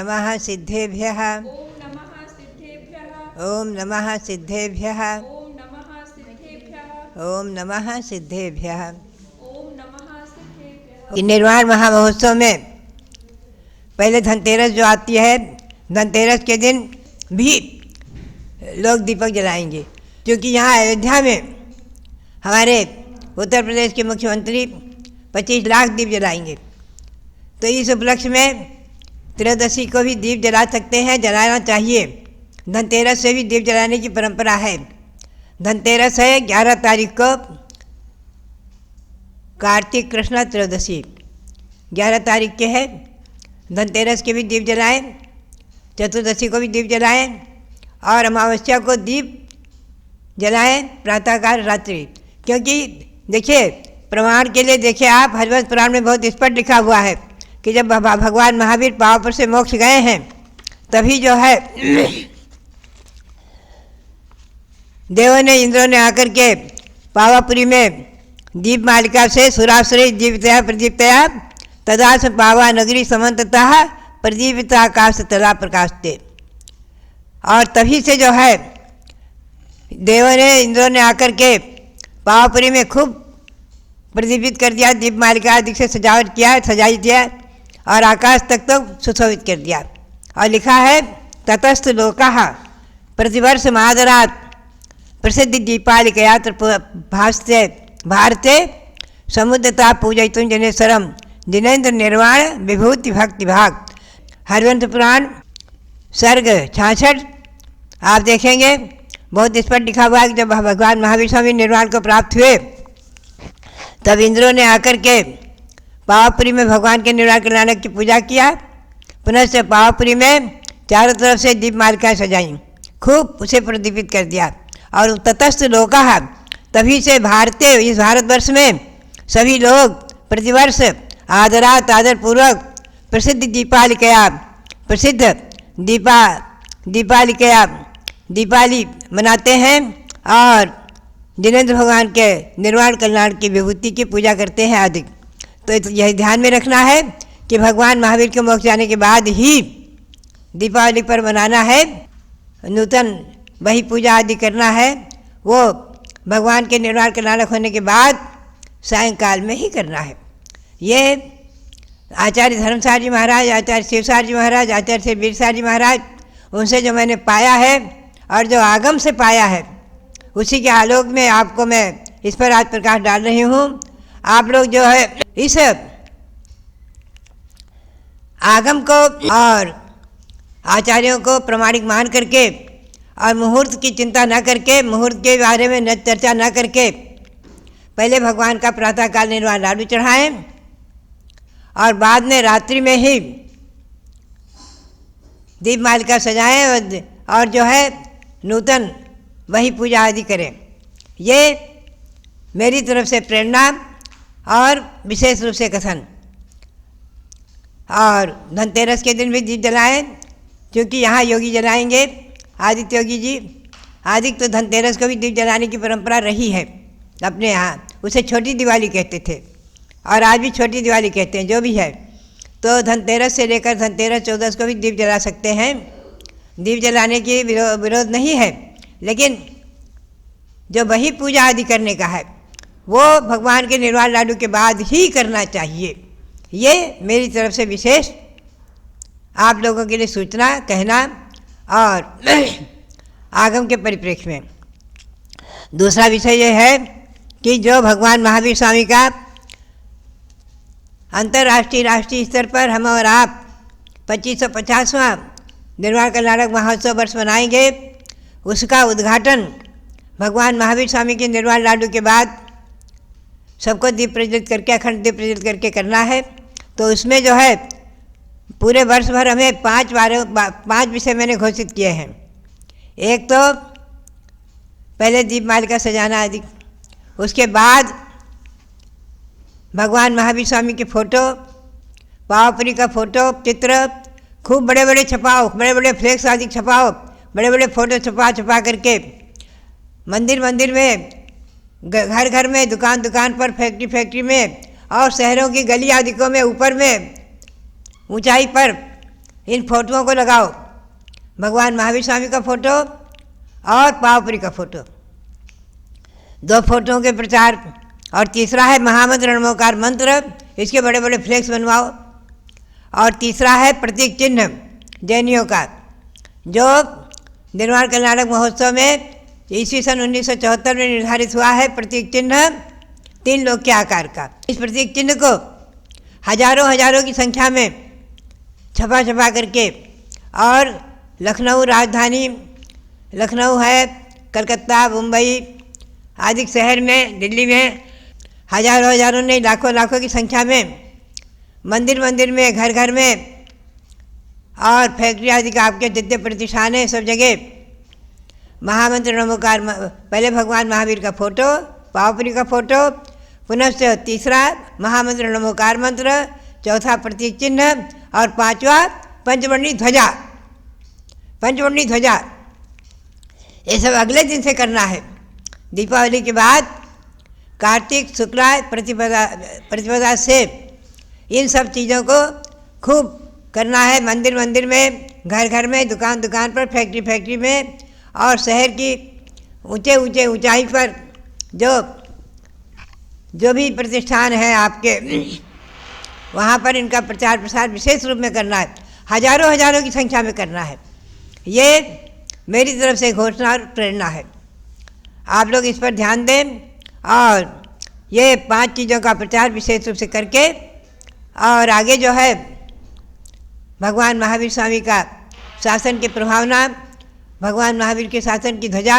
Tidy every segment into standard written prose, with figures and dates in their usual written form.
नमः सिद्धेभ्यः। ओम नमः सिद्धेभ्यः। ओम नमः सिद्धेभ्यः। ओम नमः सिद्धेभ्यः। ओम नमः सिद्धेभ्यः। ओम नमः सिद्धेभ्यः। इस निर्वाण महामहोत्सव में पहले धनतेरस जो आती है, धनतेरस के दिन भी लोग दीपक जलाएंगे, क्योंकि यहाँ अयोध्या में हमारे उत्तर प्रदेश के मुख्यमंत्री 25 लाख दीप जलाएंगे। तो इस उपलक्ष्य में त्रयोदशी को भी दीप जला सकते हैं, जलाना चाहिए। धनतेरस से भी दीप जलाने की परंपरा है। धनतेरस है 11 तारीख को, कार्तिक कृष्ण त्रयोदशी 11 तारीख के है। धनतेरस के भी दीप जलाएं, चतुर्दशी को भी दीप जलाएं और अमावस्या को दीप जलाएं प्रातःकाल रात्रि। क्योंकि देखिए, प्रमाण के लिए देखिए आप, हरिवंश पुराण में बहुत स्पष्ट लिखा हुआ है कि जब भगवान महावीर पावापुर से मोक्ष गए हैं, तभी जो है देवों ने, इंद्रों ने आकर के पावापुरी में दीप मालिका से सुरासुरी दीपतया प्रदीप्तया तदा से पावा नगरी समन्ततः प्रदीपित आकाश तला प्रकाशते। और तभी से जो है देवों ने, इंद्रों ने आकर के पावापुरी में खूब प्रदीपित कर दिया, दीप मालिका आदि से सजावट किया, सजाई दिया और आकाश तक तो सुशोभित कर दिया। और लिखा है ततस्थ लोकाः प्रतिवर्ष महादरात् प्रसिद्ध दीपालिकया भास्ते भारते समुद्रता पूजयितुं जनेश्वरम जिनेन्द्र निर्वाण विभूति भक्ति भाग। हरिवंश पुराण सर्ग 66 आप देखेंगे, बहुत स्पष्ट लिखा हुआ है कि जब भगवान महावीर स्वामी निर्वाण को प्राप्त हुए, तब इंद्रों ने आकर के पावापुरी में भगवान के निर्वाण कल्याणक की पूजा किया। पुनः से पावापुरी में चारों तरफ से दीप मालिकाएँ सजाई, खूब उसे प्रदीपित कर दिया। और ततस्थ लोकाः, तभी से भारतीय, इस भारतवर्ष में सभी लोग प्रतिवर्ष आदरपूर्वक प्रसिद्ध दीपालिकया, प्रसिद्ध दीपालिकया दीपावली मनाते हैं और जिनेन्द्र भगवान के निर्वाण कल्याण की विभूति की पूजा करते हैं आदि। तो यह ध्यान में रखना है कि भगवान महावीर के मोक्ष जाने के बाद ही दीपावली पर मनाना है, नूतन वही पूजा आदि करना है, वो भगवान के निर्वाण कल्याणक होने के बाद सायंकाल में ही करना है। ये आचार्य धर्मसार जी महाराज, आचार्य शिवसार जी महाराज, आचार्य श्री वीरसार जी महाराज, उनसे जो मैंने पाया है और जो आगम से पाया है, उसी के आलोक में आपको मैं इस पर आज प्रकाश डाल रही हूँ। आप लोग जो है इस आगम को और आचार्यों को प्रमाणिक मान करके और मुहूर्त की चिंता न करके, मुहूर्त के बारे में न चर्चा न करके, पहले भगवान का प्रातःकाल निर्वाण लाडू चढ़ाएं और बाद में रात्रि में ही दीप मालिका सजाएं और जो है नूतन वही पूजा आदि करें। ये मेरी तरफ से प्रेरणा और विशेष रूप से कथन। और धनतेरस के दिन भी दीप जलाएं, क्योंकि यहाँ योगी जलाएंगे, आदित्य योगी जी। आदित्य तो धनतेरस को भी दीप जलाने की परंपरा रही है अपने यहाँ, उसे छोटी दिवाली कहते थे और आज भी छोटी दिवाली कहते हैं, जो भी है। तो धनतेरस से लेकर धनतेरस 14 को भी दीप जला सकते हैं। दीप जलाने की विरोध नहीं है, लेकिन जो वही पूजा आदि करने का है वो भगवान के निर्वाण लाडू के बाद ही करना चाहिए। ये मेरी तरफ से विशेष आप लोगों के लिए सूचना, कहना और आगम के परिप्रेक्ष्य में। दूसरा विषय यह है कि जो भगवान महावीर स्वामी का अंतर्राष्ट्रीय राष्ट्रीय स्तर पर हम और आप 2550वां निर्वाण कल्याणक महोत्सव वर्ष मनाएंगे, उसका उद्घाटन भगवान महावीर स्वामी के निर्वाण लाडू के बाद सबको दीप प्रज्वलित करके, अखंड दीप प्रज्वलित करके करना है। तो उसमें जो है पूरे वर्ष भर हमें 5 विषय मैंने घोषित किए हैं। एक तो पहले दीप मालिका सजाना आदि, उसके बाद भगवान महावीर स्वामी के फोटो, पावापुरी का फोटो चित्र खूब बड़े बड़े छपाओ, बड़े बड़े फ्लेक्स आदि छपाओ, बड़े बड़े फोटो छपा करके मंदिर में, घर घर में, दुकान पर, फैक्ट्री में और शहरों की गली आदिकों में, ऊपर में ऊंचाई पर इन फोटोओं को लगाओ, भगवान महावीर स्वामी का फोटो और पावपुरी का फोटो, 2 फोटोओं के प्रचार। और तीसरा है महामंत्र रणमोकार मंत्र, इसके बड़े बड़े फ्लेक्स बनवाओ। और तीसरा है प्रतीक चिन्ह जैनियों का, जो निर्वाण कर्नाटक महोत्सव में ईस्वी सन 1974 में निर्धारित हुआ है। प्रतीक चिन्ह 3 लोग के आकार का। इस प्रतीक चिन्ह को हजारों की संख्या में छपा करके, और लखनऊ राजधानी, लखनऊ है, कलकत्ता, मुंबई आदि शहर में, दिल्ली में हजारों नहीं लाखों की संख्या में मंदिर में, घर में और फैक्ट्री आदि का आपके जितने प्रतिष्ठान है सब जगह महामंत्र नमोकार, पहले भगवान महावीर का फोटो, पावपुरी का फोटो, पुनश्च तीसरा महामंत्र नमोकार मंत्र, चौथा प्रतीक चिन्ह और 5वां पंचवर्णी ध्वजा। पंचवर्णी ध्वजा ये सब अगले दिन से करना है। दीपावली के बाद कार्तिक शुक्ला प्रतिपदा से इन सब चीज़ों को खूब करना है। मंदिर में, घर में, दुकान पर, फैक्ट्री में और शहर की ऊंचाई पर जो भी प्रतिष्ठान है आपके, वहाँ पर इनका प्रचार प्रसार विशेष रूप में करना है। हजारों की संख्या में करना है। ये मेरी तरफ से घोषणा और प्रेरणा है। आप लोग इस पर ध्यान दें और ये 5 चीज़ों का प्रचार विशेष रूप से करके, और आगे जो है भगवान महावीर स्वामी का शासन की प्रभावना, भगवान महावीर के शासन की ध्वजा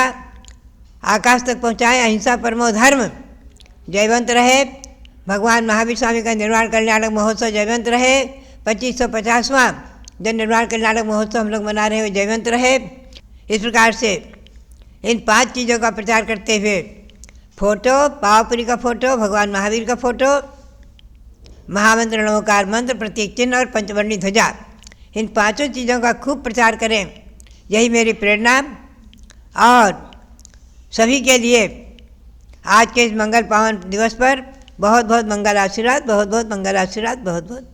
आकाश तक पहुँचाएँ। अहिंसा परमो धर्म जयवंत रहे। भगवान महावीर स्वामी का निर्वाण कर्नाटक महोत्सव जयवंत रहे। 2550वां जन निर्वाण कर्नाटक महोत्सव हम लोग मना रहे हैं, जयवंत रहे। इस प्रकार से इन 5 चीज़ों का प्रचार करते हुए फोटो, पावपुरी का फोटो, भगवान महावीर का फोटो, महामंत्र नमोकार मंत्र, प्रतीक चिन्ह और पंचवर्णी ध्वजा, इन 5 चीज़ों का खूब प्रचार करें। यही मेरी प्रेरणा। और सभी के लिए आज के इस मंगल पावन दिवस पर बहुत बहुत मंगल आशीर्वाद, बहुत बहुत मंगल आशीर्वाद, बहुत बहुत